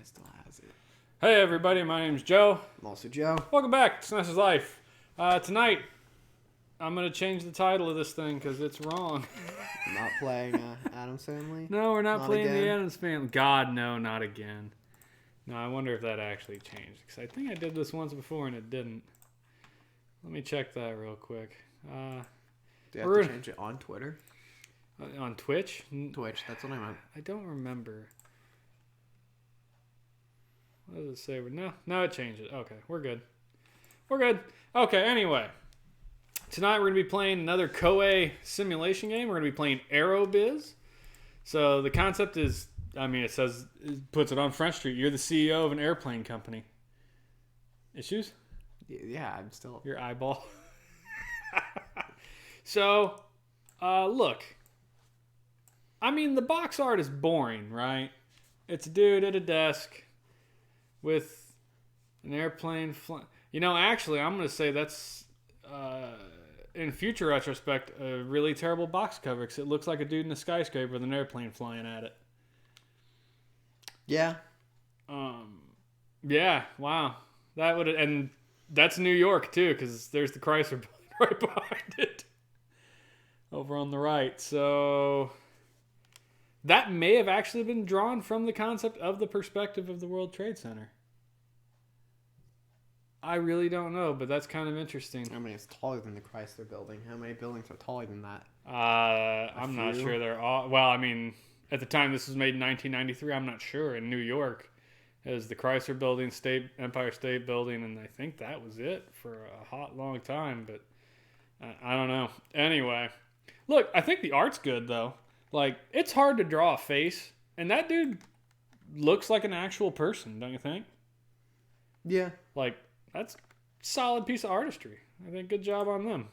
still has it. Hey everybody, my name's Joe. I'm also Joe. Welcome back to SNES's Life. Tonight, I'm going to change the title of this thing because it's wrong. I'm not playing Addams Family. No, we're not playing again. the Addams Family. God, no, not again. No, I wonder if that actually changed. Because I think I did this once before and it didn't. Let me check that real quick. Do you have to change it on Twitter? On Twitch? Twitch, that's what I meant. I don't remember. What does it say? No, it changed it. Okay, we're good. We're good. Okay, anyway. Tonight we're going to be playing another Koei simulation game. We're going to be playing Aerobiz. So the concept is, it puts it on Front Street. You're the CEO of an airplane company. Issues? Yeah, I'm still... Your eyeball. So, look. The box art is boring, right? It's a dude at a desk with an airplane flying. Actually, I'm going to say that's, in future retrospect, a really terrible box cover because it looks like a dude in a skyscraper with an airplane flying at it. Yeah. Yeah, wow. And that's New York, too, because there's the Chrysler building right behind it. Over on the right. So that may have actually been drawn from the concept of the perspective of the World Trade Center. I really don't know, but that's kind of interesting. It's taller than the Chrysler building. How many buildings are taller than that? I'm not sure they're all... Well, at the time this was made in 1993, I'm not sure. In New York, it was the Chrysler building, Empire State Building, and I think that was it for a hot, long time, but I don't know. Anyway, look, I think the art's good, though. It's hard to draw a face, and that dude looks like an actual person, don't you think? Yeah. That's a solid piece of artistry. I think good job on them.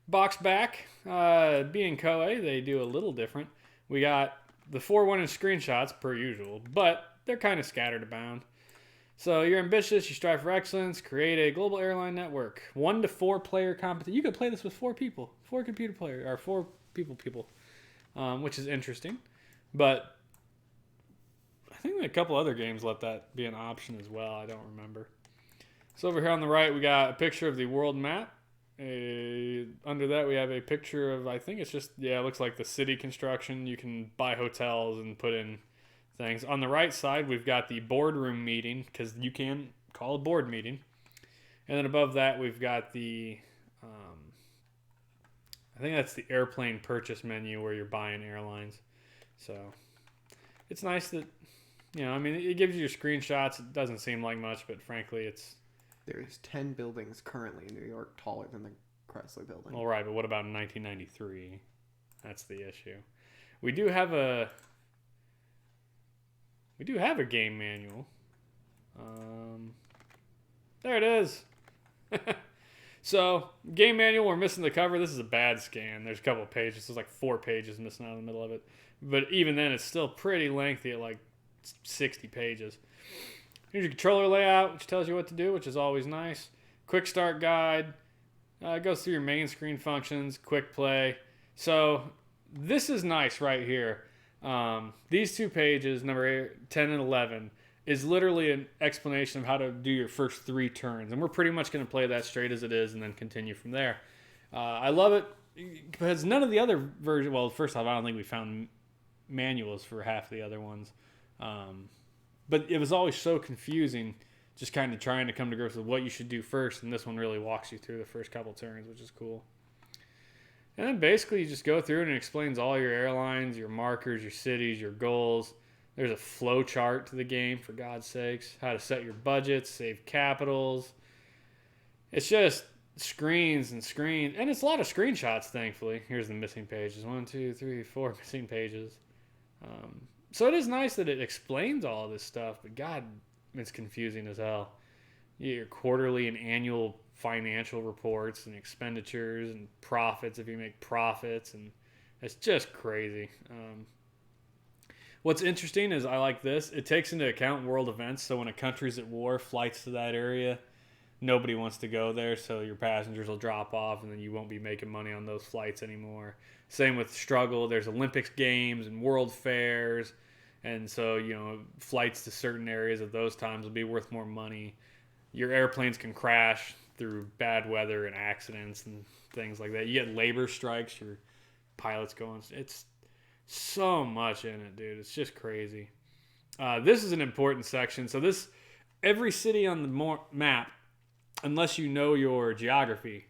Box back, being Koei, they do a little different. We got the 4 1-inch screenshots, per usual, but they're kind of scattered about. So you're ambitious, you strive for excellence, create a global airline network. 1 to 4 player competition. You could play this with 4 people, 4 computer players, or 4 people, which is interesting. But I think a couple other games let that be an option as well. I don't remember. So over here on the right, we got a picture of the world map. Under that, we have a picture of, I think it's just, it looks like the city construction. You can buy hotels and put in things. On the right side, we've got the boardroom meeting, because you can call a board meeting. And then above that, we've got the, I think that's the airplane purchase menu where you're buying airlines. So it's nice that, it gives you your screenshots. It doesn't seem like much, but frankly, There's 10 buildings currently in New York taller than the Chrysler building. All right, but what about in 1993? That's the issue. We do have a game manual. There it is. So, game manual, we're missing the cover. This is a bad scan. There's a couple of pages. There's 4 pages missing out of the middle of it. But even then, it's still pretty lengthy at 60 pages. Here's your controller layout, which tells you what to do, which is always nice. Quick start guide. It goes through your main screen functions, quick play. So this is nice right here. These 2 pages, number 10 and 11, is literally an explanation of how to do your first 3 turns. And we're pretty much going to play that straight as it is and then continue from there. I love it because none of the other versions, well, first off, I don't think we found manuals for half the other ones. But it was always so confusing, just kind of trying to come to grips with what you should do first. And this one really walks you through the first couple turns, which is cool. And then basically you just go through it and it explains all your airlines, your markers, your cities, your goals. There's a flow chart to the game, for God's sakes. How to set your budgets, save capitals. It's just screens and screens. And it's a lot of screenshots, thankfully. Here's the missing pages. 1, 2, 3, 4 missing pages. So it is nice that it explains all of this stuff, but God, it's confusing as hell. Your quarterly and annual financial reports and expenditures and profits if you make profits, and it's just crazy. What's interesting is I like this. It takes into account world events, so when a country's at war, flights to that area, nobody wants to go there, so your passengers will drop off, and then you won't be making money on those flights anymore. Same with struggle. There's Olympics games and world fairs, And so, flights to certain areas at those times will be worth more money. Your airplanes can crash through bad weather and accidents and things like that. You get labor strikes, your pilots going. It's so much in it, dude. It's just crazy. This is an important section. So every city on the map, unless you know your geography,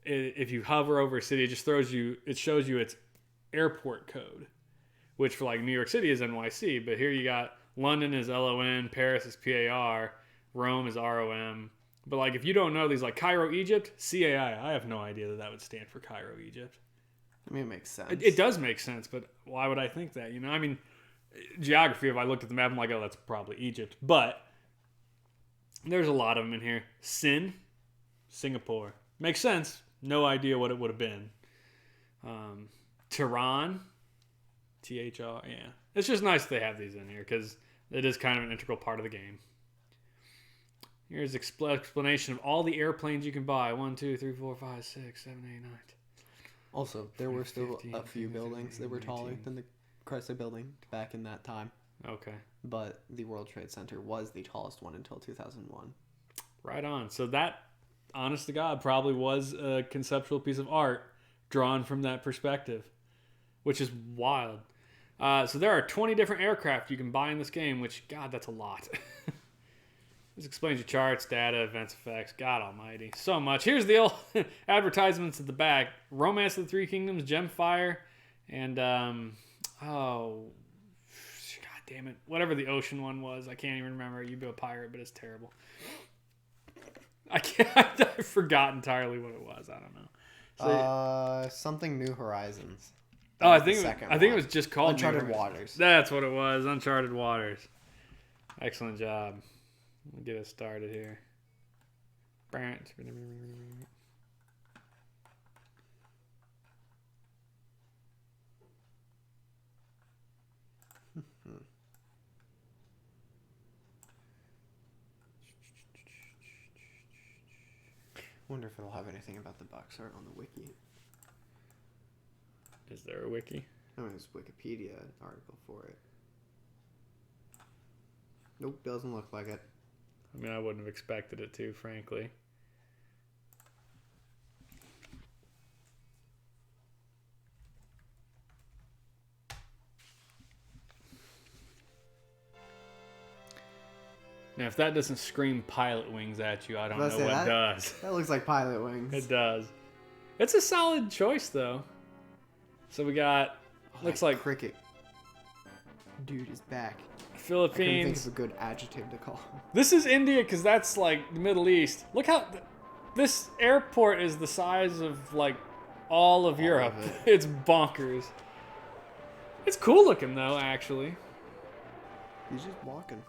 if you hover over a city, it shows you its airport code, which for like New York City is NYC, but here you got London is LON, Paris is PAR, Rome is ROM. But like if you don't know these, like Cairo, Egypt, CAI, I have no idea that would stand for Cairo, Egypt. I mean, it makes sense. It does make sense, but why would I think that? I mean, geography, if I looked at the map, I'm like, oh, that's probably Egypt. But there's a lot of them in here. Sin, Singapore. Makes sense. No idea what it would have been. Tehran, THR, yeah. It's just nice they have these in here because it is kind of an integral part of the game. Here's explanation of all the airplanes you can buy. 1, 2, 3, 4, 5, 6, 7, 8, 9. Also, there were still a few buildings that were taller than the Chrysler Building back in that time. Okay. But the World Trade Center was the tallest one until 2001. Right on. So that, honest to God, probably was a conceptual piece of art drawn from that perspective, which is wild. So there are 20 different aircraft you can buy in this game, which, God, that's a lot. This explains your charts, data, events, effects. God almighty. So much. Here's the old advertisements at the back. Romance of the Three Kingdoms, Gemfire, and, God damn it. Whatever the ocean one was. I can't even remember. You be a pirate, but it's terrible. I've forgot entirely what it was. I don't know. So, something New Horizons. Oh, I think it was just called Uncharted Waters. That's what it was. Uncharted Waters. Excellent job. We'll get us started here. Wonder if it'll have anything about the box art on the wiki. Is there a wiki? I mean, there's a Wikipedia article for it. Nope, doesn't look like it. I mean, I wouldn't have expected it to, frankly. Now, if that doesn't scream pilot wings at you, I don't know what does. That looks like pilot wings. It does. It's a solid choice, though. So we got, looks like cricket. Dude is back. Philippines. I couldn't think of a good adjective to call him. This is India because that's like the Middle East. Look how this airport is the size of like all of Europe. It's bonkers. It's cool looking though, actually. He's just walking.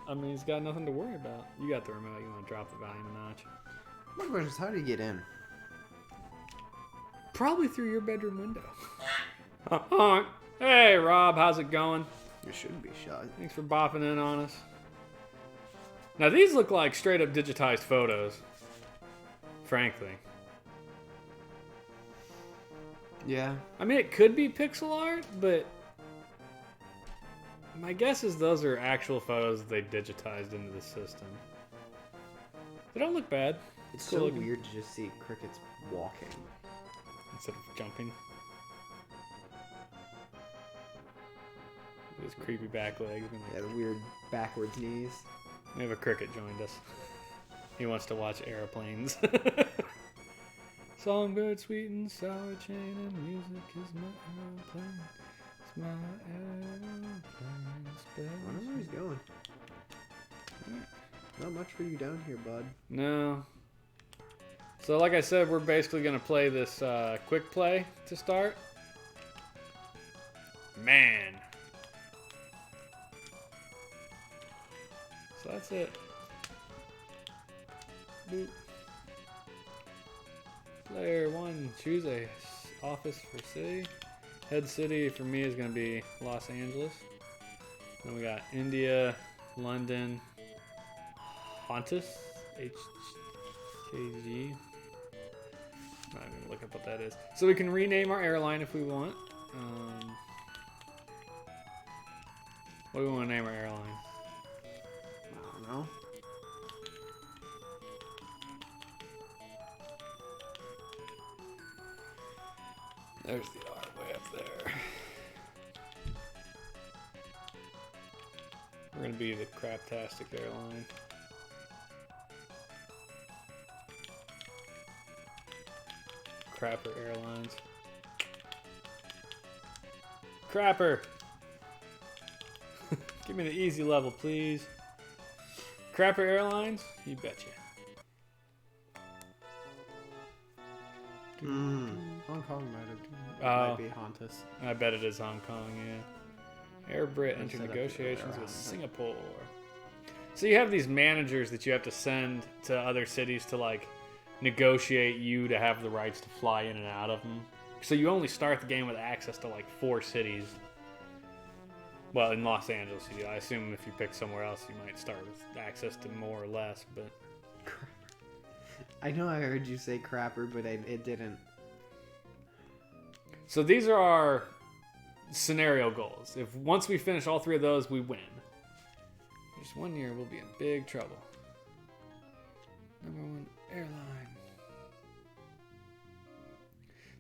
I mean, he's got nothing to worry about. You got the remote. You want to drop the volume a notch. My question is, how do you get in? Probably through your bedroom window. Hey, Rob, how's it going? You shouldn't be shy. Thanks for bopping in on us. Now, these look like straight up digitized photos. Frankly. Yeah. I mean, it could be pixel art, but my guess is those are actual photos that they digitized into the system. They don't look bad. It's so weird to just see crickets walking instead of jumping. His creepy back legs. Yeah, the weird backwards knees. We have a cricket joined us. He wants to watch airplanes. Songbird, sweet and sour chain, and music is my airplane. It's my airplane. I wonder where he's going. Not much for you down here, bud. No. So like I said, we're basically going to play this quick play to start. Man. So that's it. Boop. Player 1, choose a office for city. Head city for me is going to be Los Angeles. Then we got India, London, Hontus, HKG. Not even gonna look up what that is. So we can rename our airline if we want. What do we want to name our airline? I don't know. There's the R way up there. We're gonna be the Craptastic airline. Crapper Airlines. Crapper! Give me the easy level, please. Crapper Airlines? You betcha. Hong Kong might be Hontus. I bet it is Hong Kong, yeah. Air Brit enter Instead of negotiations with around. Singapore. So you have these managers that you have to send to other cities to like negotiate you to have the rights to fly in and out of them. So you only start the game with access to like 4 cities. Well, in Los Angeles you do. I assume if you pick somewhere else you might start with access to more or less, but... I know I heard you say crapper, but it didn't. So these are our scenario goals. If once we finish all 3 of those, we win. Just 1 year, we'll be in big trouble. Number 1 airline.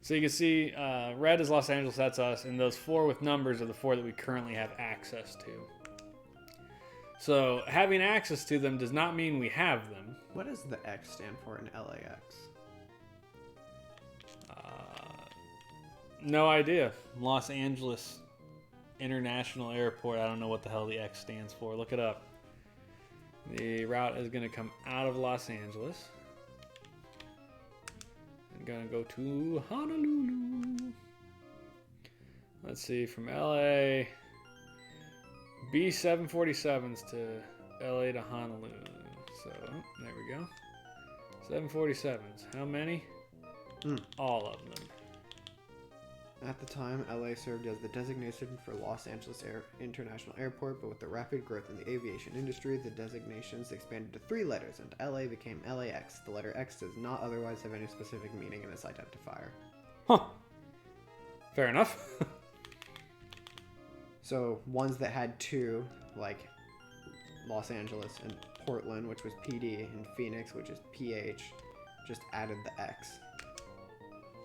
So you can see red is Los Angeles, that's us, and those 4 with numbers are the 4 that we currently have access to. So having access to them does not mean we have them. What does the X stand for in LAX? No idea. Los Angeles International Airport. I don't know what the hell the X stands for. Look it up. The route is going to come out of Los Angeles. And going to go to Honolulu. Let's see, from LA, B747s to LA to Honolulu. So, there we go. 747s. How many? All of them. At the time, LA served as the designation for Los Angeles International Airport, but with the rapid growth in the aviation industry, the designations expanded to 3 letters, and LA became LAX. The letter X does not otherwise have any specific meaning in this identifier. Huh. Fair enough. So, ones that had 2, like Los Angeles and Portland, which was PD, and Phoenix, which is PH, just added the X.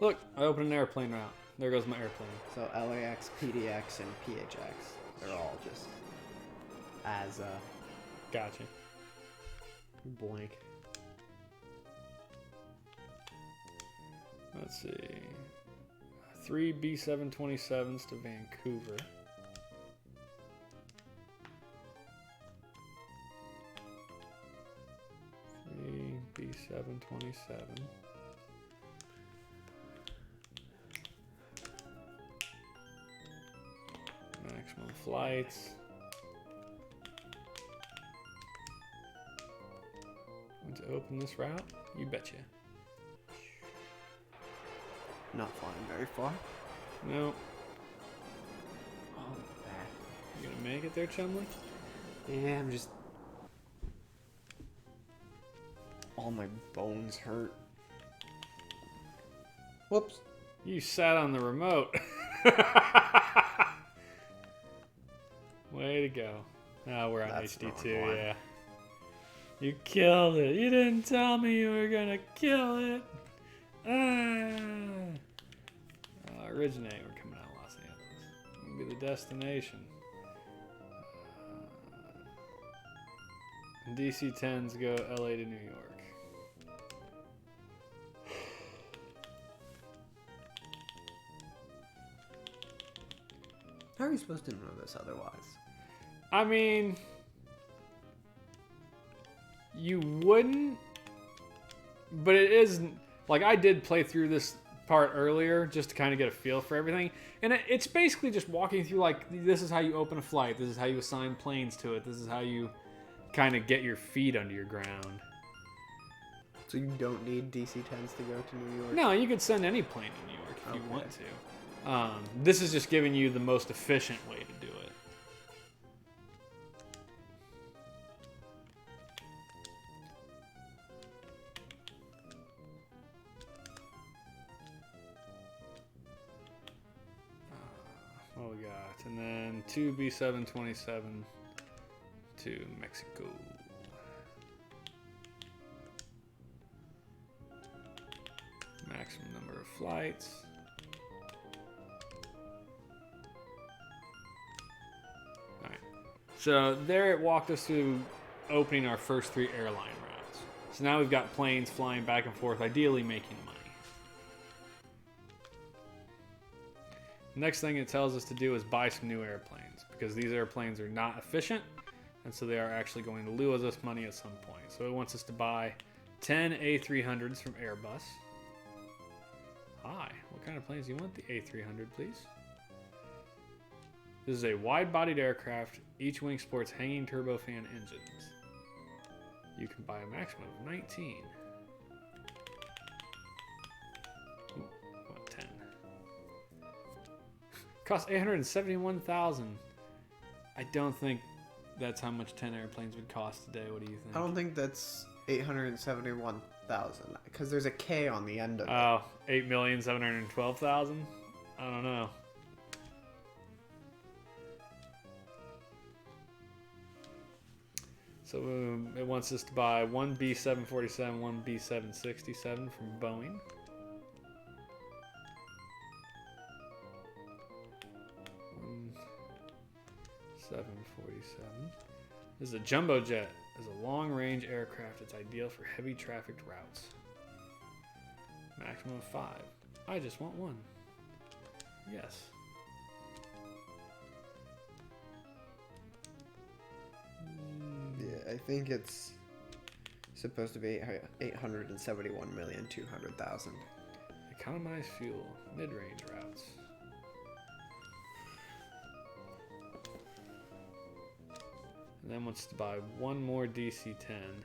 Look, I opened an airplane route. There goes my airplane. So LAX, PDX, and PHX, they're all just as Gotcha. blank. Let's see. 3 B727s to Vancouver. B727. Maximum flights. Want to open this route? You betcha. Not flying very far. No. Oh, bad. You gonna make it there, Chumley? Yeah, I'm just... All my bones hurt. Whoops. You sat on the remote. Way to go. Oh, we're on That's HD2, not yeah. You killed it. You didn't tell me you were gonna kill it. Originate. We're coming out of Los Angeles. Gonna be the destination. DC-10s go LA to New York. How are you supposed to know this otherwise? I mean, you wouldn't, but it is, like, I did play through this part earlier just to kind of get a feel for everything, and it's basically just walking through, like, this is how you open a flight, this is how you assign planes to it, this is how you kind of get your feet under your ground. So you don't need DC-10s to go to New York? No, you could send any plane to New York if you want to. This is just giving you the most efficient way to do it. What we got? aircraft, and then 2 B-727 to Mexico. Maximum number of flights. Alright. So there it walked us through opening our first 3 airline routes. So now we've got planes flying back and forth, ideally making money. Next thing it tells us to do is buy some new airplanes, because these airplanes are not efficient, and so they are actually going to lose us money at some point. So it wants us to buy 10 A300s from Airbus. Hi, what kind of planes do you want? The A300, please. This is a wide-bodied aircraft. Each wing sports hanging turbofan engines. You can buy a maximum of 19. Ooh, what, 10? Costs $871,000. I don't think that's how much 10 airplanes would cost today. What do you think? I don't think that's 871,000 because there's a K on the end of it. Oh, 8,712,000? I don't know. So it wants us to buy 1 B-747, 1 B-767 from Boeing. One 747. This is a jumbo jet. It's a long-range aircraft. It's ideal for heavy trafficked routes. Maximum of 5. I just want 1. Yes. Yeah, I think it's supposed to be 871,200,000. Economize fuel. Mid-range routes. And then wants to buy 1 more DC-10.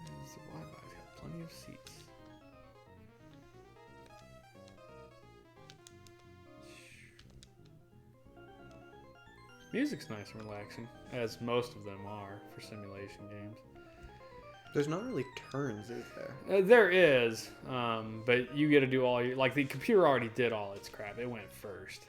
There's the Wi-Fi. It's got plenty of seats. Music's nice and relaxing, as most of them are for simulation games. There's not really turns, is there? There is, but you get to do all your... Like, the computer already did all its crap. It went first.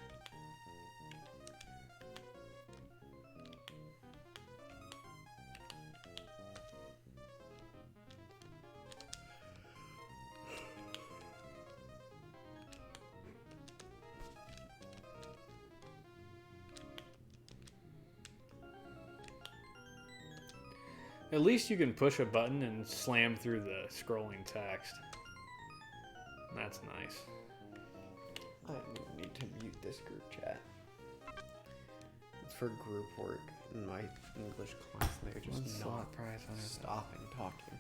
At least you can push a button and slam through the scrolling text. That's nice. I need to mute this group chat. It's for group work in my English class, and they're just What's not the price on it? stopping talking.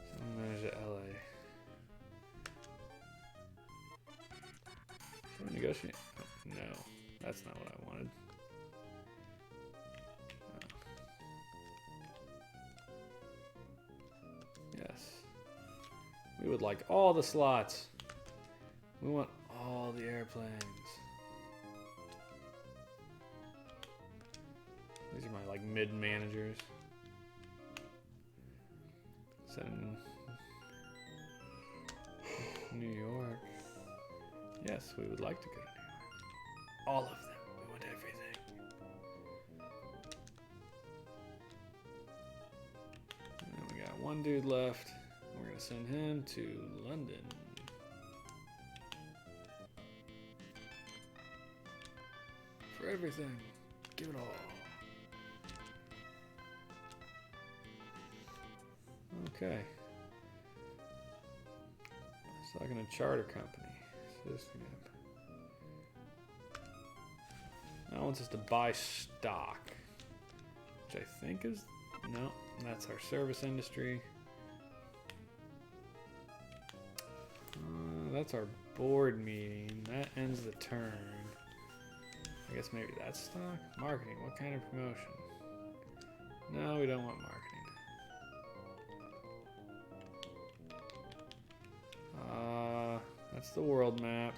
Someone managed at LA. Can we negotiate? No, that's not what I wanted. Yes. We would like all the slots. We want all the airplanes. These are my like mid managers. Send New York. Yes, we would like to go to New York. All of them. We want everything. And we got one dude left. We're gonna send him to London. For everything. Give it all. Okay. Talking to charter company. System app. Now it wants us to buy stock. Which I think is... No, that's our service industry. That's our board meeting. That ends the turn. I guess maybe that's stock? Marketing. What kind of promotion? No, we don't want marketing. That's the world map.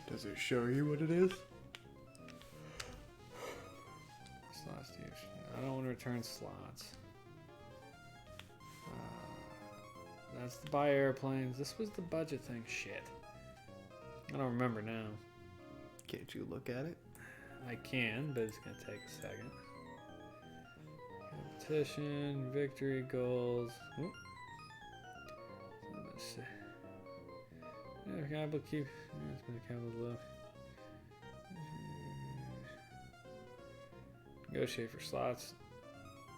Does it show you what it is? Slots. I don't want to return slots. That's to buy airplanes. This was the budget thing. Shit. I don't remember now. Can't you look at it? I can, but it's going to take a second. Competition, victory, goals. Oop. Let's see. Yeah, capital keep. Yeah, it's been a capital low. Negotiate for slots.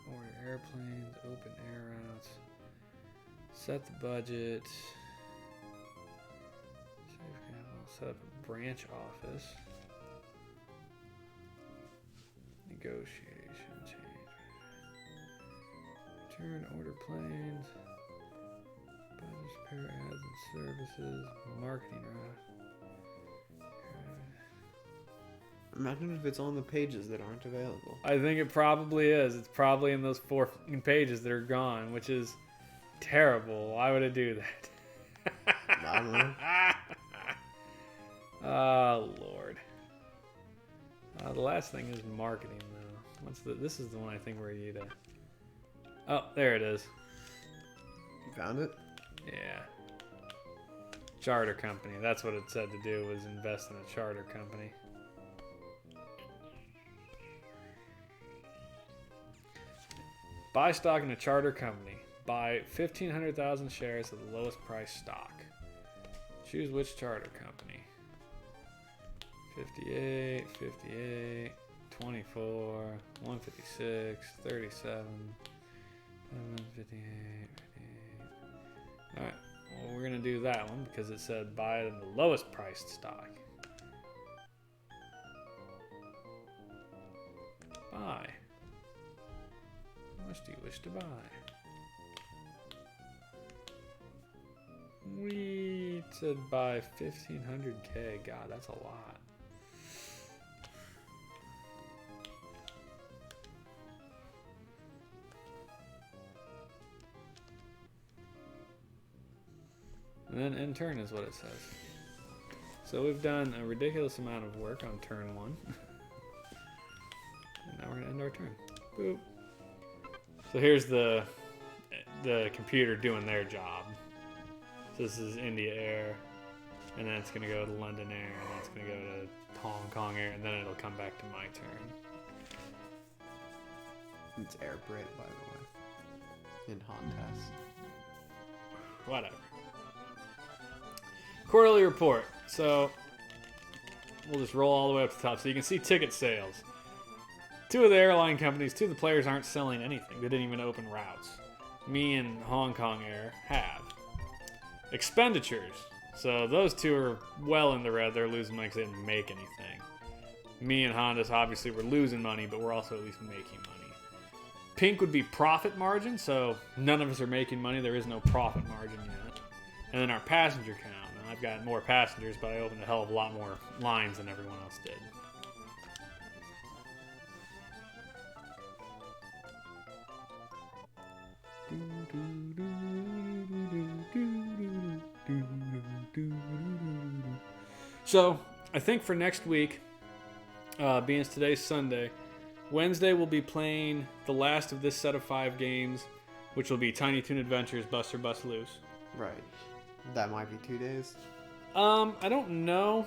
Order airplanes. Open air routes. Set the budget. Save capital. Set up a branch office. Negotiation. Change. Return order planes. Budget, repair ads and services. Marketing route. Imagine if it's on the pages that aren't available. I think it probably is. It's probably in those 4 pages that are gone, which is terrible. Why would it do that? I don't know. Oh, Lord. The last thing is marketing, though. This is the one I think where you to... Oh, there it is. You found it? Yeah. Charter company. That's what it said to do, was invest in a charter company. Buy stock in a charter company. Buy 1,500,000 shares of the lowest price stock. Choose which charter company. 58, 58, 24, 156, 37, 58, 58. Alright, well, we're going to do that one because it said buy it in the lowest priced stock. Buy. How much do you wish to buy? We said buy 1,500K. God, that's a lot. And then in turn is what it says. So we've done a ridiculous amount of work on turn 1. And now we're going to end our turn. Boop. So here's the computer doing their job. So this is India Air, and then it's going to go to London Air, and then it's going to go to Hong Kong Air, and then it'll come back to my turn. It's Air Brit, by the way. In Hontas. Whatever. Quarterly report. So we'll just roll all the way up to the top. So you can see ticket sales. 2 of the airline companies, 2 of the players aren't selling anything. They didn't even open routes. Me and Hong Kong Air have. Expenditures. So those 2 are well in the red. They're losing money because they didn't make anything. Me and Honda's obviously we're losing money, but we're also at least making money. Pink would be profit margin, so none of us are making money. There is no profit margin yet. And then our passenger count. Now, I've got more passengers, but I opened a hell of a lot more lines than everyone else did. So, I think for next week, being today's Sunday, Wednesday we'll be playing the last of this set of 5 games, which will be Tiny Toon Adventures, Buster Bust Loose. Right. That might be 2 days. I don't know.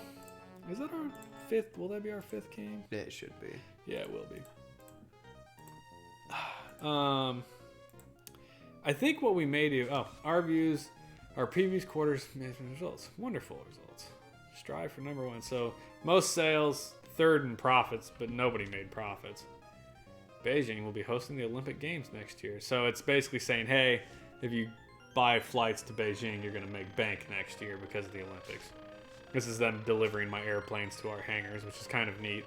Is that our 5th? Will that be our 5th game? It should be. Yeah, it will be. I think what we may do... Oh, our views, our previous quarter's management results. Wonderful results. Strive for number 1. So, most sales, 3rd in profits, but nobody made profits. Beijing will be hosting the Olympic Games next year. So, it's basically saying, hey, if you buy flights to Beijing, you're going to make bank next year because of the Olympics. This is them delivering my airplanes to our hangars, which is kind of neat.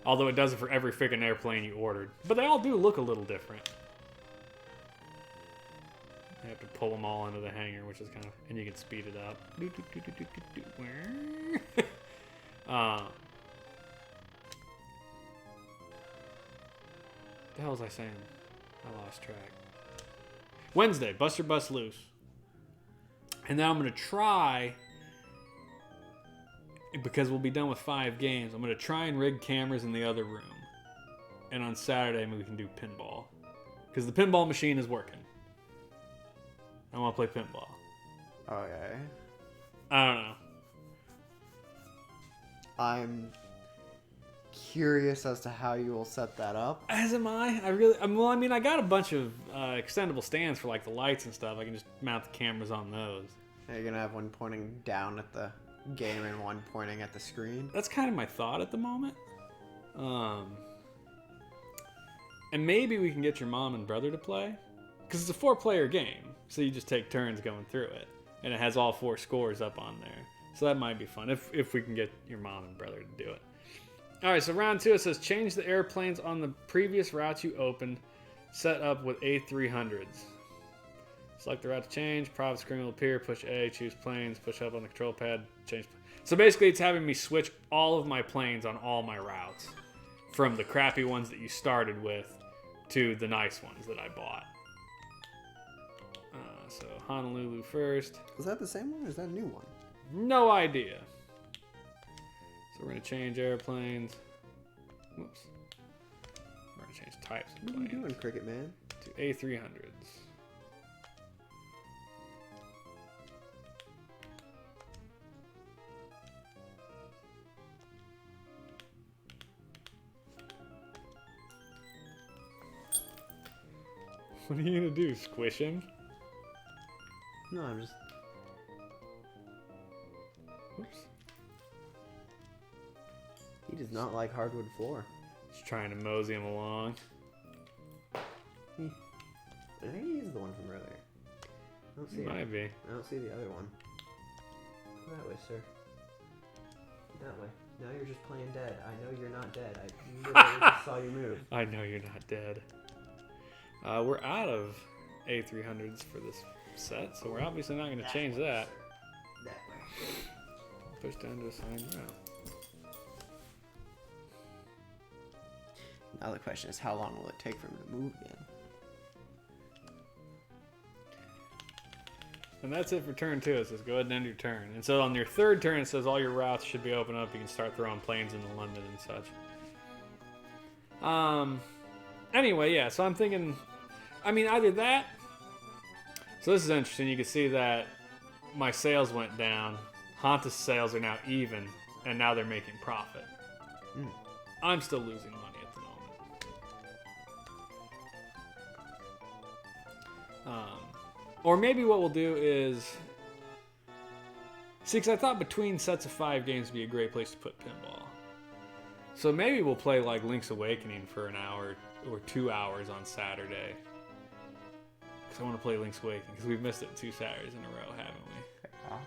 Although it does it for every freaking airplane you ordered. But they all do look a little different. You have to pull them all into the hangar, which is kind of... And you can speed it up. The hell was I saying? I lost track. Wednesday, Buster Bust Loose. And now I'm going to try... Because we'll be done with 5 games, I'm going to try and rig cameras in the other room. And on Saturday, maybe we can do pinball. Because the pinball machine is working. I want to play pinball. Okay. I don't know. I'm curious as to how you will set that up. As am I. Well, I mean, I got a bunch of extendable stands for like the lights and stuff. I can just mount the cameras on those. Are you gonna have one pointing down at the game and one pointing at the screen? That's kind of my thought at the moment. And maybe we can get your mom and brother to play, because it's a 4-player game, so you just take turns going through it, and it has all 4 scores up on there. So that might be fun if we can get your mom and brother to do it. All right, so round 2, it says change the airplanes on the previous routes you opened, set up with A300s. Select the route to change, prop screen will appear, push A, choose planes, push up on the control pad, change. So basically it's having me switch all of my planes on all my routes, from the crappy ones that you started with to the nice ones that I bought. So Honolulu first. Is that the same one or is that a new one? No idea. So we're going to change airplanes. Whoops. We're going to change types of What are you planes doing, Cricket Man? to A300s. What are you going to do? Squish him? No, I'm just... Whoops. He does not like hardwood floor. Just trying to mosey him along. I think he's the one from earlier. I don't see it. Might be. I don't see the other one. That way, sir. That way. Now you're just playing dead. I know you're not dead. I literally just saw you move. I know you're not dead. We're out of A300s for this set, so we're obviously not going to change that. That way. Push down to assign route. Now the question is, how long will it take for him to move again? And that's it for turn 2. It says go ahead and end your turn. And so on your 3rd turn, it says all your routes should be open up. You can start throwing planes into London and such. Anyway, yeah, so I'm thinking, I mean, either that. So this is interesting. You can see that my sales went down. Honta's sales are now even, and now they're making profit. I'm still losing money at the moment. Or maybe what we'll do is... See, because I thought between sets of 5 games would be a great place to put pinball. So maybe we'll play like Link's Awakening for an hour or 2 hours on Saturday. Because I want to play Link's Awakening, because we've missed it 2 Saturdays in a row, haven't we? Yeah.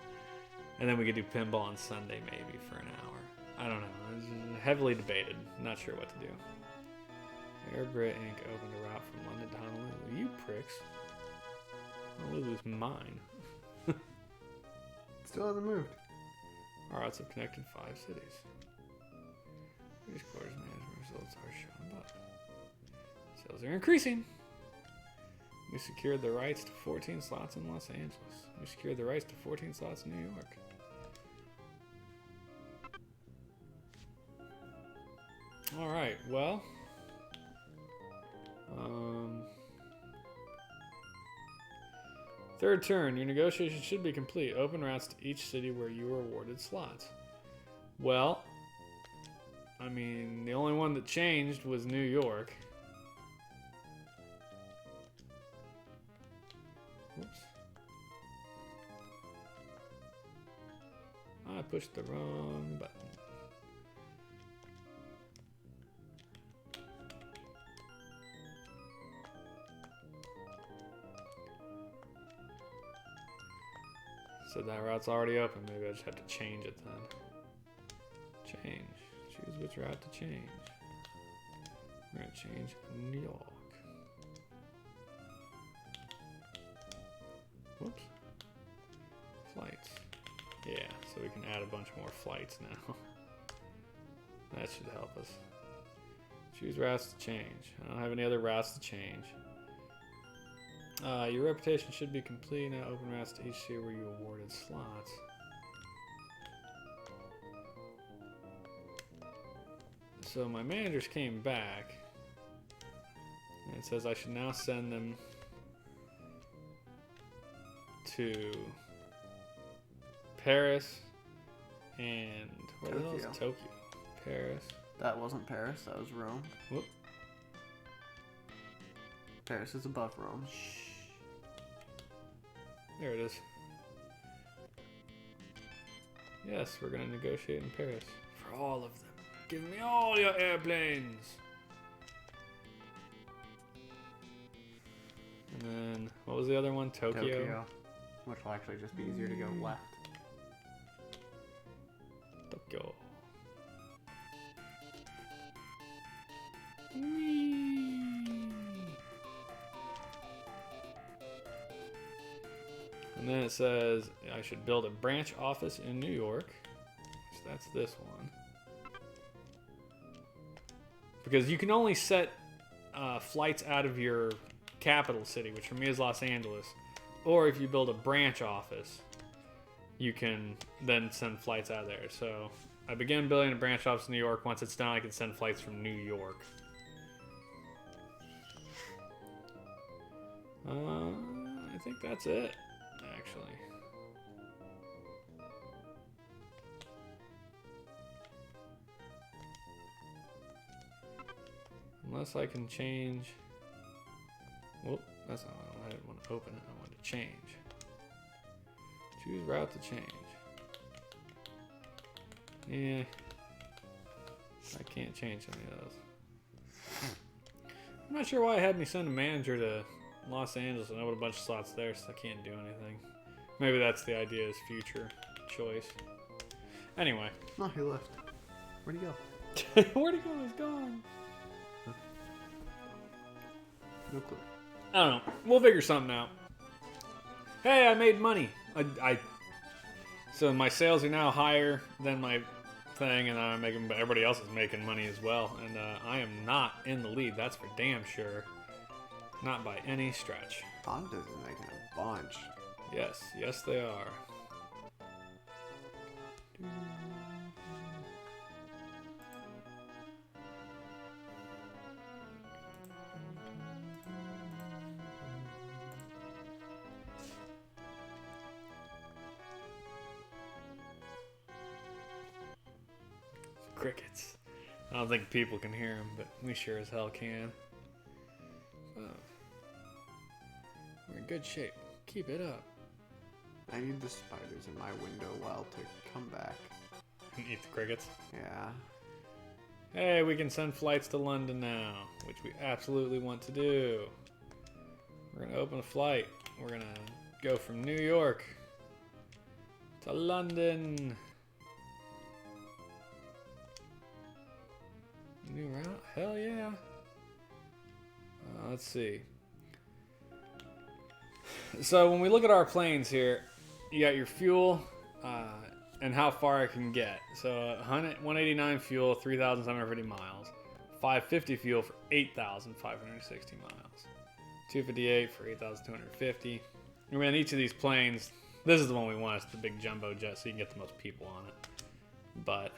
And then we could do pinball on Sunday maybe for an hour. I don't know. It's heavily debated. Not sure what to do. Airbrit Inc. opened a route from London to Honolulu. You pricks. Honolulu's mine. Still hasn't moved. Our routes have connected 5 cities. These quarters management results are shown above. Sales are increasing. We secured the rights to 14 slots in Los Angeles. We secured the rights to 14 slots in New York. Alright, well. Third turn, your negotiation should be complete. Open routes to each city where you were awarded slots. Well, I mean, the only one that changed was New York. Whoops. I pushed the wrong button. So that route's already open. Maybe I just have to change it then. Change. Choose which route to change. We're going to change New York. Whoops. Flights. Yeah, so we can add a bunch more flights now. That should help us. Choose routes to change. I don't have any other routes to change. Your reputation should be complete. Now open routes to each city where you awarded slots. So my managers came back, and it says I should now send them to Paris, and where the hell is Tokyo. Tokyo? Paris. That wasn't Paris. That was Rome. Whoop. Paris is above Rome. There it is. Yes, we're gonna negotiate in Paris for all of them. Give me all your airplanes. And then what was the other one? Tokyo. Which will actually just be easier to go left. Tokyo. Whee! And then it says I should build a branch office in New York. So that's this one. Because you can only set flights out of your capital city, which for me is Los Angeles. Or if you build a branch office, you can then send flights out of there. So I began building a branch office in New York. Once it's done, I can send flights from New York. I think that's it, actually. Unless I can change. Whoop, that's not what I didn't want to open it. I wanted to change. Choose route to change. Yeah. I can't change any of those. I'm not sure why it had me send a manager to Los Angeles and open a bunch of slots there, so I can't do anything. Maybe that's the idea, is future choice. Anyway. No, he left. Where'd he go? Where'd he go? He's gone. No clue. I don't know. We'll figure something out. Hey, I made money. So my sales are now higher than my thing, and I'm making. But everybody else is making money as well, and I am not in the lead. That's for damn sure. Not by any stretch. Honda's is making a bunch. Yes, yes they are. Crickets. I don't think people can hear them, but we sure as hell can. Oh. We're in good shape. Keep it up. I need the spiders in my window well to come back. And eat the crickets. Yeah. Hey, we can send flights to London now, which we absolutely want to do. We're going to open a flight. We're going to go from New York to London. New route? Hell yeah. Let's see. So when we look at our planes here, you got your fuel and how far it can get. So 189 fuel, 3,750 miles. 550 fuel for 8,560 miles. 258 for 8,250. And on each of these planes, this is the one we want. It's the big jumbo jet, so you can get the most people on it. But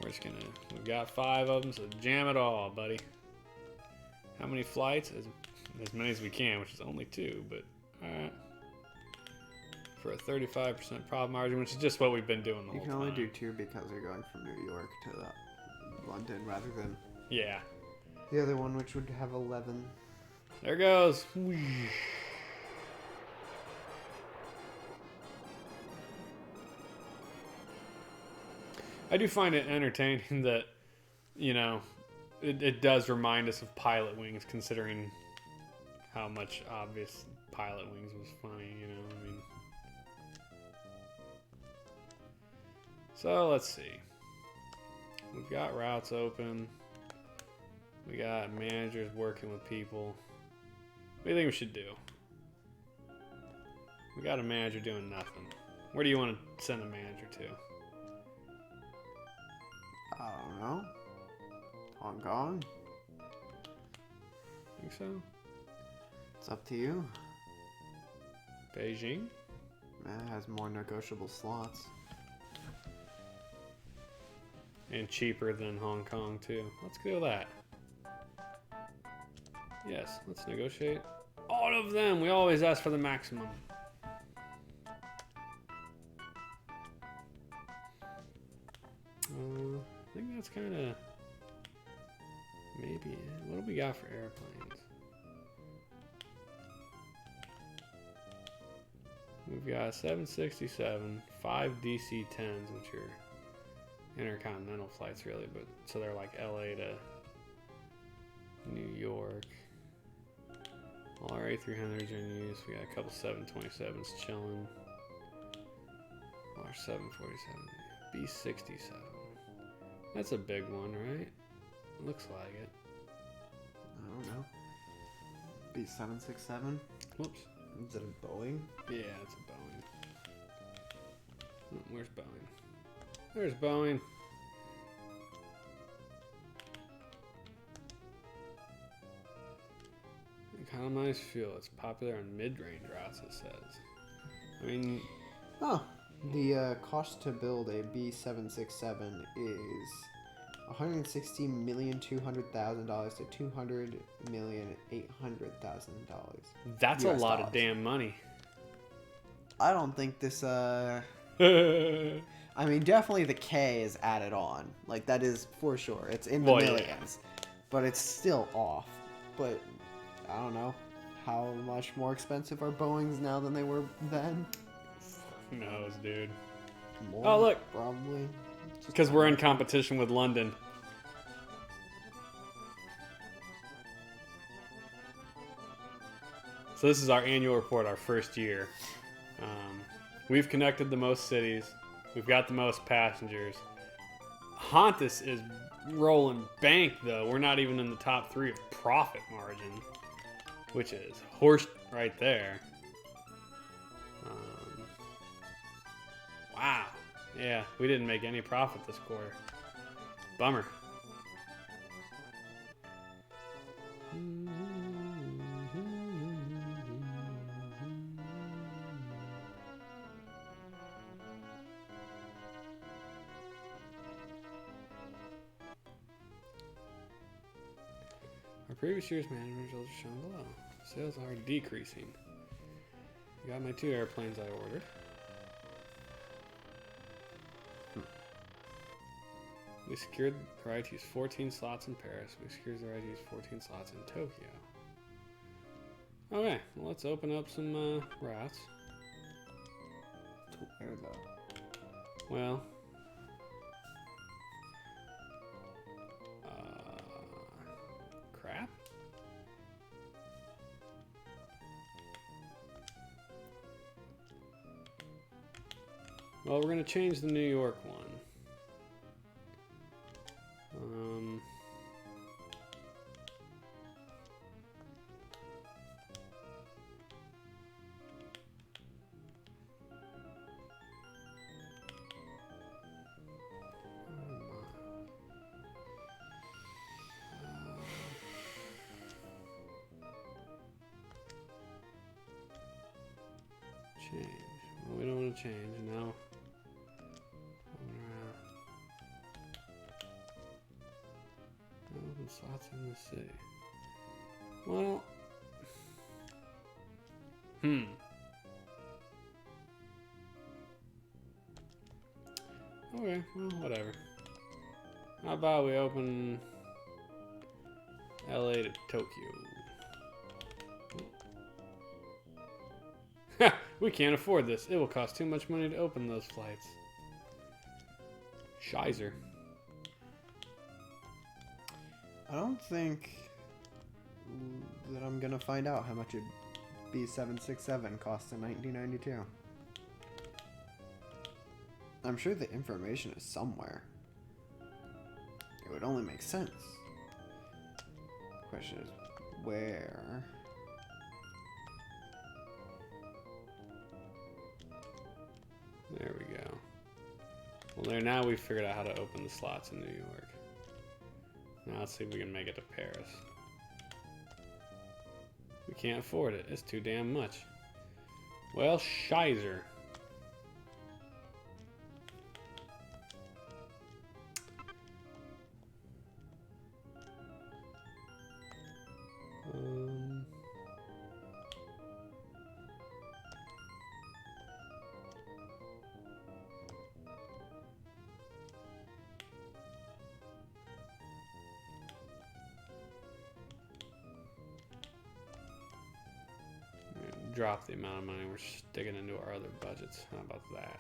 we're just gonna, we've got 5 of them, so jam it all, buddy. How many flights? As many as we can, which is only 2, but alright. For a 35% profit margin, which is just what we've been doing the whole time. You can only do 2 because you're going from New York to London rather than yeah. the other one, which would have 11. There goes. I do find it entertaining that, you know, it does remind us of Pilot Wings, considering how much obvious Pilot Wings was funny, you know, I mean. So, let's see. We've got routes open. We got managers working with people. What do you think we should do? We got a manager doing nothing. Where do you want to send a manager to? I don't know. Hong Kong? Think so? It's up to you. Beijing? It has more negotiable slots. And cheaper than Hong Kong, too. Let's go with that. Yes, let's negotiate. All of them! We always ask for the maximum. think that's kind of maybe it. What do we got for airplanes? We've got a 767, 5 DC-10s, which are intercontinental flights really, but so they're like LA to New York. All our A300s are in use. We got a couple 727s chilling. Our 747, B67. That's a big one, right? Looks like it. I don't know. B767? Whoops. Is it a Boeing? Yeah, it's a Boeing. Oh, where's Boeing? There's Boeing. Kind of nice fuel. It's popular on mid-range routes, it says. I mean... Oh, the cost to build a B767 is $160,200,000 to $200,800,000. That's a US lot dollars. of damn money. I don't think this, I mean, definitely the K is added on. Like, that is for sure. It's in the Well, yeah. millions. But it's still off. But, I don't know. How much more expensive are Boeings now than they were then? Who knows, dude? More, Oh, look. Probably. Just Because we're in competition with London. So this is our annual report, our first year. We've connected the most cities. We've got the most passengers. Hontus is rolling bank, though. We're not even in the top 3 of profit margin, which is horse right there. Wow. Yeah, we didn't make any profit this quarter. Bummer. Our previous year's management results are shown below. Sales are decreasing. I got my 2 airplanes I ordered. We secured the right to use 14 slots in Paris. We secured the right to use 14 slots in Tokyo. Okay, well, let's open up some routes. Where though? Well, crap. Well, we're going to change the New York one. Change. Well, we don't want to change now. Open slots in the city. Well, okay, well, whatever. How about we open LA to Tokyo? Ha! We can't afford this. It will cost too much money to open those flights. Shizer. I don't think that I'm gonna find out how much a B767 cost in 1992. I'm sure the information is somewhere. It would only make sense. The question is, where? There we go. Well, there, now we've figured out how to open the slots in New York. Now let's see if we can make it to Paris. We can't afford it. It's too damn much. Well, shizer. drop the amount of money we're sticking into our other budgets. How about that?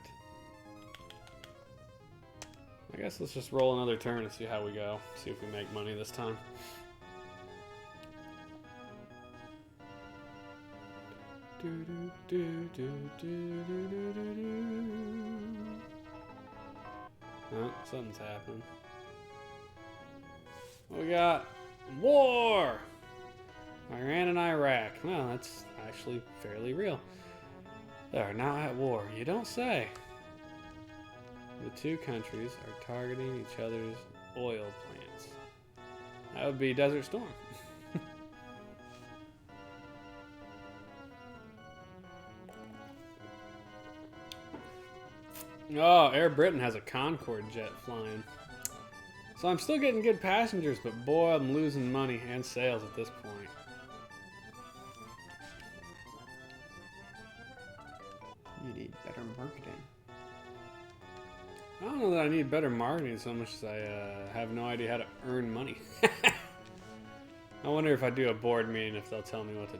I guess let's just roll another turn and see how we go. See if we make money this time. Oh, something's happened. We got war! Iran and Iraq. Well, that's actually fairly real. They are now at war. You don't say. The two countries are targeting each other's oil plants. That would be Desert Storm. Oh, Air Britain has a Concorde jet flying. So I'm still getting good passengers, but boy, I'm losing money and sales at this point. You need better marketing. I don't know that I need better marketing so much as I have no idea how to earn money. I wonder if I do a board meeting if they'll tell me what to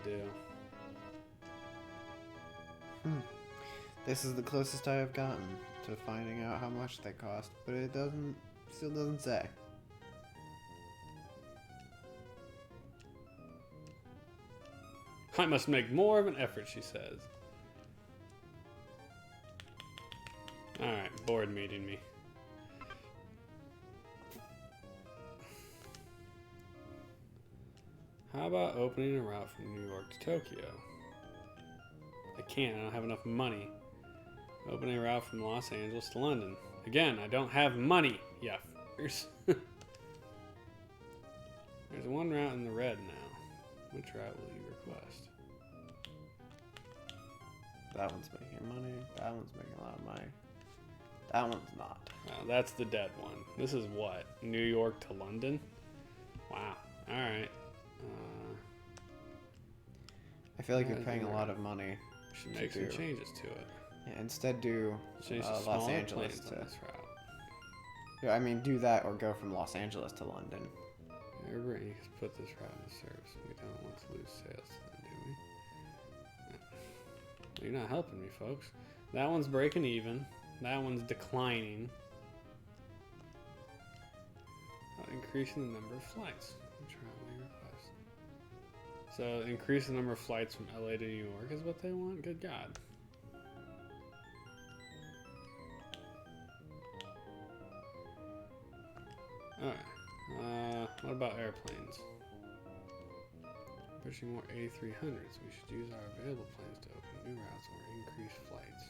do. This is the closest I have gotten to finding out how much they cost, but it still doesn't say. I must make more of an effort, she says. Alright, board meeting me. How about opening a route from New York to Tokyo? I can't, I don't have enough money. Opening a route from Los Angeles to London. Again, I don't have money, yeah. There's one route in the red now. Which route will you request? That one's making money. That one's making a lot of money. That one's not. That's the dead one. This is what? New York to London? Wow. Alright. I feel like you're paying a lot of money. Should make some changes to it. Yeah, instead do Los Angeles to this route. Yeah, I mean, do that or go from Los Angeles to London. You can put this route into service. We don't want to lose sales to them, do we? You're not helping me, folks. That one's breaking even. That one's declining. Increasing the number of flights. Which route will you request? So, increase the number of flights from LA to New York is what they want? Good God. Alright. What about airplanes? Pushing more A300s. We should use our available planes to open new routes or increase flights.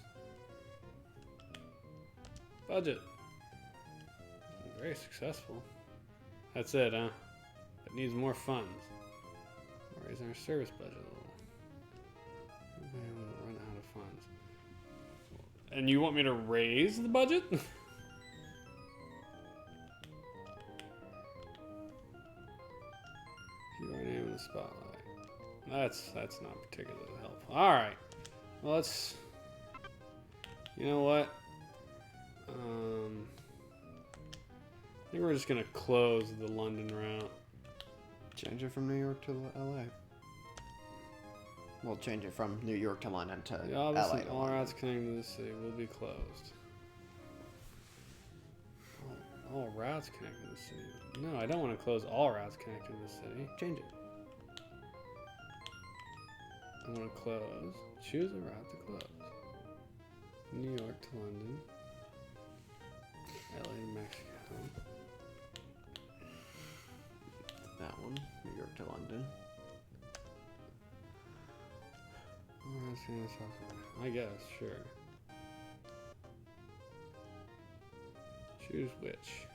Budget. Very successful. That's it, huh? It needs more funds. We're raising our service budget a little. We're going to run out of funds. And you want me to raise the budget? Keep our name in the spotlight. That's not particularly helpful. Alright. Well, let's... You know what? I think we're just going to close the London route. Change it from New York to LA. We'll change it from New York to London to LA to all London. routes connecting to the city will be closed. All routes connecting to the city. No, I don't want to close all routes connecting to the city. Change it. I want to close. Choose a route to close. New York to London. LA to Mexico. That one. New York to London. I guess, sure. Choose which.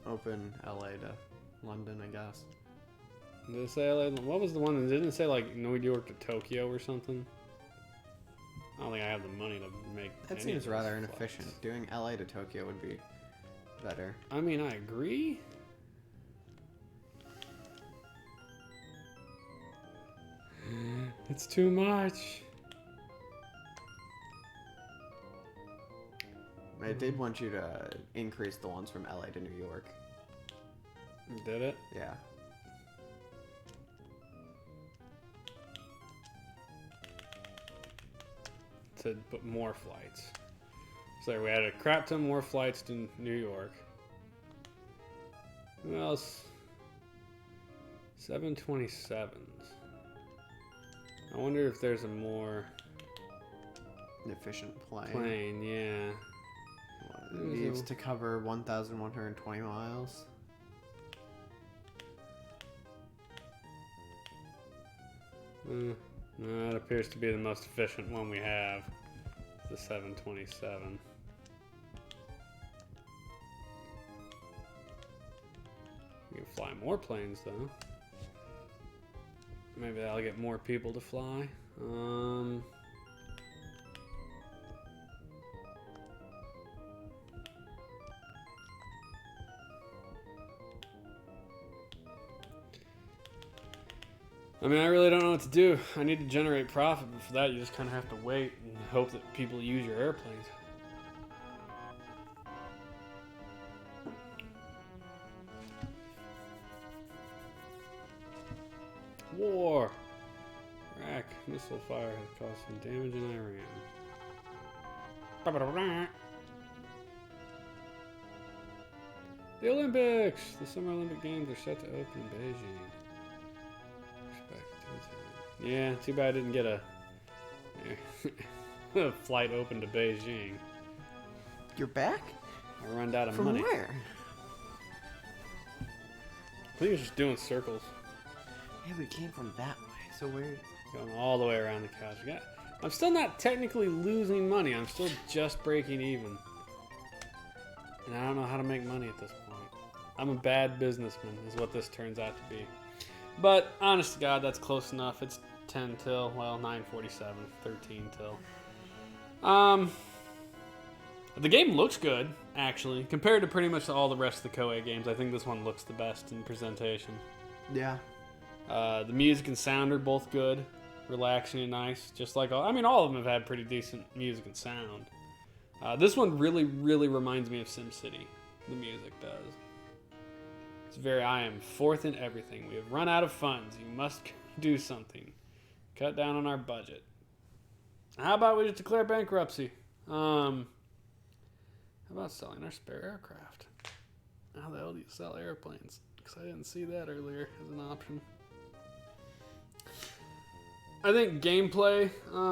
Open LA to London, I guess. Did it say LA? What was the one that didn't say like New York to Tokyo or something? I don't think I have the money to make. That seems rather inefficient. Doing LA to Tokyo would be better. I mean, I agree. It's too much. It did want you to increase the ones from LA to New York. Did it? Yeah. to put more flights. So we added a crap ton more flights to New York. Who else? 727s. I wonder if there's a more efficient plane, yeah. It needs to cover 1,120 miles. No, that appears to be the most efficient one we have. The 727. We can fly more planes though. Maybe that'll get more people to fly. I mean, I really don't know what to do. I need to generate profit, but for that, you just kind of have to wait and hope that people use your airplanes. War. Iraq missile fire has caused some damage in Iran. The Olympics! The Summer Olympic Games are set to open in Beijing. Yeah, too bad I didn't get a flight open to Beijing. You're back? I run out of From money. Where? I think it's just doing circles. Yeah, we came from that way. So we're Going all the way around the couch. I'm still not technically losing money. I'm still just breaking even. And I don't know how to make money at this point. I'm a bad businessman is what this turns out to be. But honest to God, that's close enough. It's 10 till, well, 9:47, 13 till. The game looks good, actually. Compared to pretty much all the rest of the Koei games, I think this one looks the best in presentation. yeah. The music and sound are both good, relaxing and nice. Just like all of them have had pretty decent music and sound. This one really, really reminds me of SimCity. The music does. It's very, I am fourth in everything. We have run out of funds. You must do something. Cut down on our budget. How about we just declare bankruptcy? How about selling our spare aircraft? How the hell do you sell airplanes? Because I didn't see that earlier as an option. I think gameplay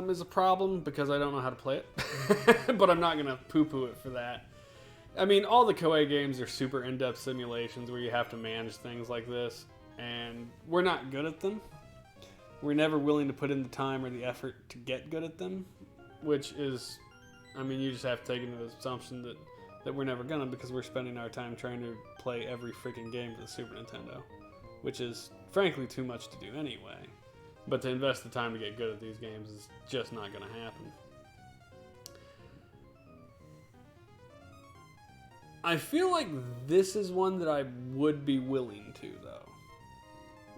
is a problem because I don't know how to play it. But I'm not going to poo-poo it for that. I mean, all the Koei games are super in-depth simulations where you have to manage things like this. And we're not good at them. We're never willing to put in the time or the effort to get good at them. Which is, I mean, you just have to take into the assumption that we're never gonna, because we're spending our time trying to play every freaking game for the Super Nintendo. Which is, frankly, too much to do anyway. But to invest the time to get good at these games is just not gonna happen. I feel like this is one that I would be willing to, though.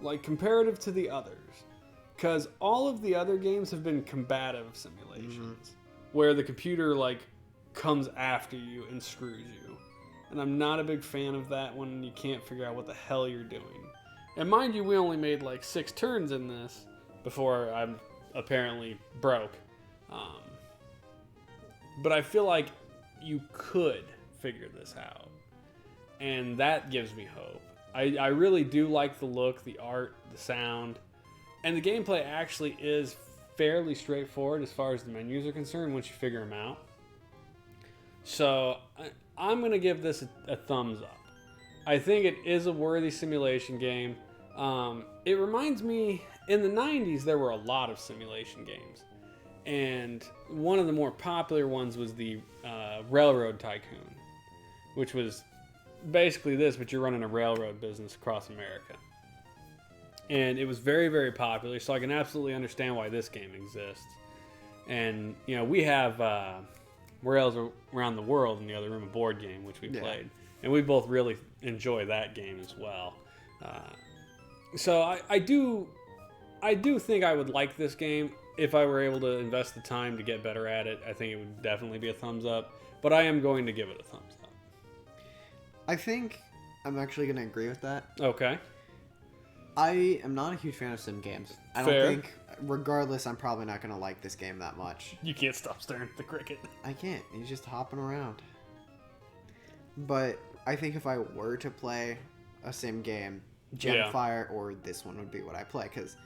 Like, comparative to the others. Because all of the other games have been combative simulations. Where the computer, like, comes after you and screws you. And I'm not a big fan of that when you can't figure out what the hell you're doing. And mind you, we only made, like, 6 turns in this before I'm apparently broke. But I feel like you could figure this out, and that gives me hope. I really do like the look, the art, the sound, and the gameplay actually is fairly straightforward as far as the menus are concerned once you figure them out. So I'm going to give this a thumbs up. I think it is a worthy simulation game. It reminds me, in the 90s there were a lot of simulation games, and one of the more popular ones was the Railroad Tycoon, which was basically this, but you're running a railroad business across America. And it was very, very popular, so I can absolutely understand why this game exists. And, you know, we have Rails Around the World in the other room, a board game, which we played. And we both really enjoy that game as well. So I do think I would like this game. If I were able to invest the time to get better at it, I think it would definitely be a thumbs up. But I am going to give it a thumbs up. I think I'm actually going to agree with that. Okay. I am not a huge fan of sim games. I Fair. don't think, regardless, I'm probably not going to like this game that much. You can't stop staring at the cricket. I can't. He's just hopping around. But I think if I were to play a sim game, Gemfire or this one would be what I play, because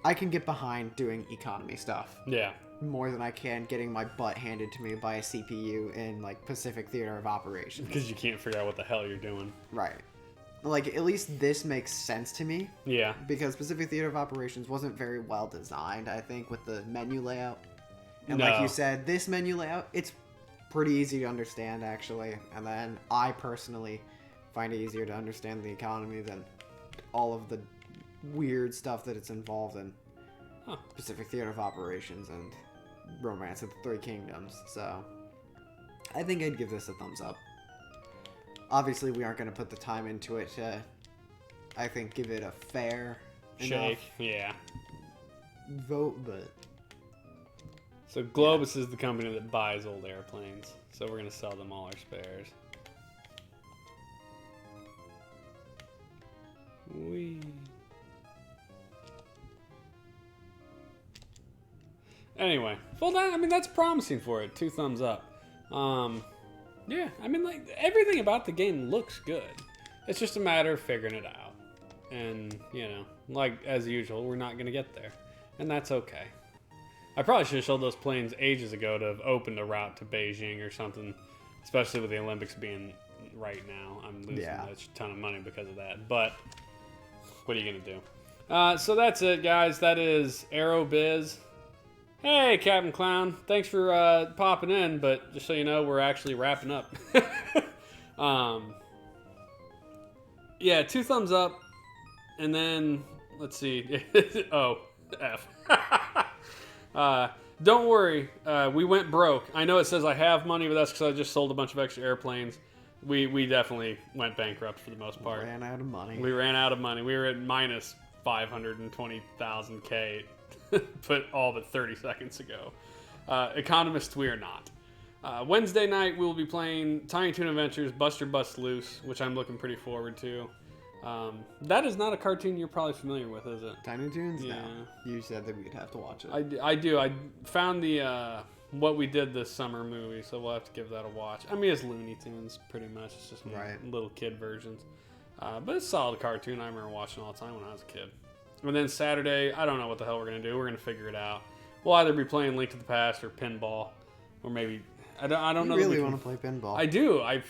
I can get behind doing economy stuff Yeah. more than I can getting my butt handed to me by a CPU in, like, Pacific Theater of Operations. Because you can't figure out what the hell you're doing. Right. Like, at least this makes sense to me. Yeah. Because Pacific Theater of Operations wasn't very well designed, I think, with the menu layout. And like you said, this menu layout, it's pretty easy to understand, actually. And then I personally find it easier to understand the economy than all of the weird stuff that it's involved in. Huh. Pacific Theater of Operations and Romance of the Three Kingdoms. So I think I'd give this a thumbs up. Obviously, we aren't going to put the time into it to, I think, give it a fair Shake. Yeah. vote, but So Globus is the company that buys old airplanes. So we're going to sell them all our spares. Whee. Anyway, well, that's promising for it. 2 thumbs up. Yeah, like, everything about the game looks good. It's just a matter of figuring it out. And, like, as usual, we're not going to get there. And that's okay. I probably should have showed those planes ages ago to have opened a route to Beijing or something, especially with the Olympics being right now. I'm losing a ton of money because of that. But what are you going to do? So that's it, guys. That is Aerobiz. Hey, Captain Clown. Thanks for popping in, but just so you know, we're actually wrapping up. Yeah, 2 thumbs up, and then, let's see. Oh, F. Don't worry, we went broke. I know it says I have money, but that's because I just sold a bunch of extra airplanes. We definitely went bankrupt for the most part. ran out of money. We ran out of money. We were at minus 520,000 K. Put all but 30 seconds ago. Economists, we are not. Wednesday night, we'll be playing Tiny Toon Adventures Buster Bust Loose, which I'm looking pretty forward to. That is not a cartoon you're probably familiar with, is it? Tiny Toons? Yeah. No. You said that we'd have to watch it. I do. I found the What We Did This Summer movie, so we'll have to give that a watch. I mean, it's Looney Tunes, pretty much. It's just little kid versions. But it's a solid cartoon. I remember watching all the time when I was a kid. And then Saturday, I don't know what the hell we're going to do. We're going to figure it out. We'll either be playing Link to the Past or pinball. Or maybe... I don't know. You really want to play pinball. I do. I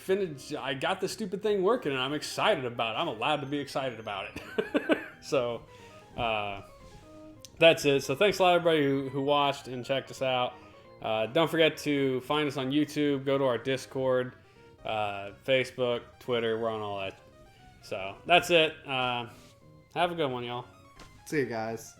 got the stupid thing working, and I'm excited about it. I'm allowed to be excited about it. So, that's it. So thanks a lot, everybody who watched and checked us out. Don't forget to find us on YouTube. Go to our Discord, Facebook, Twitter. We're on all that. So that's it. Have a good one, y'all. See you guys.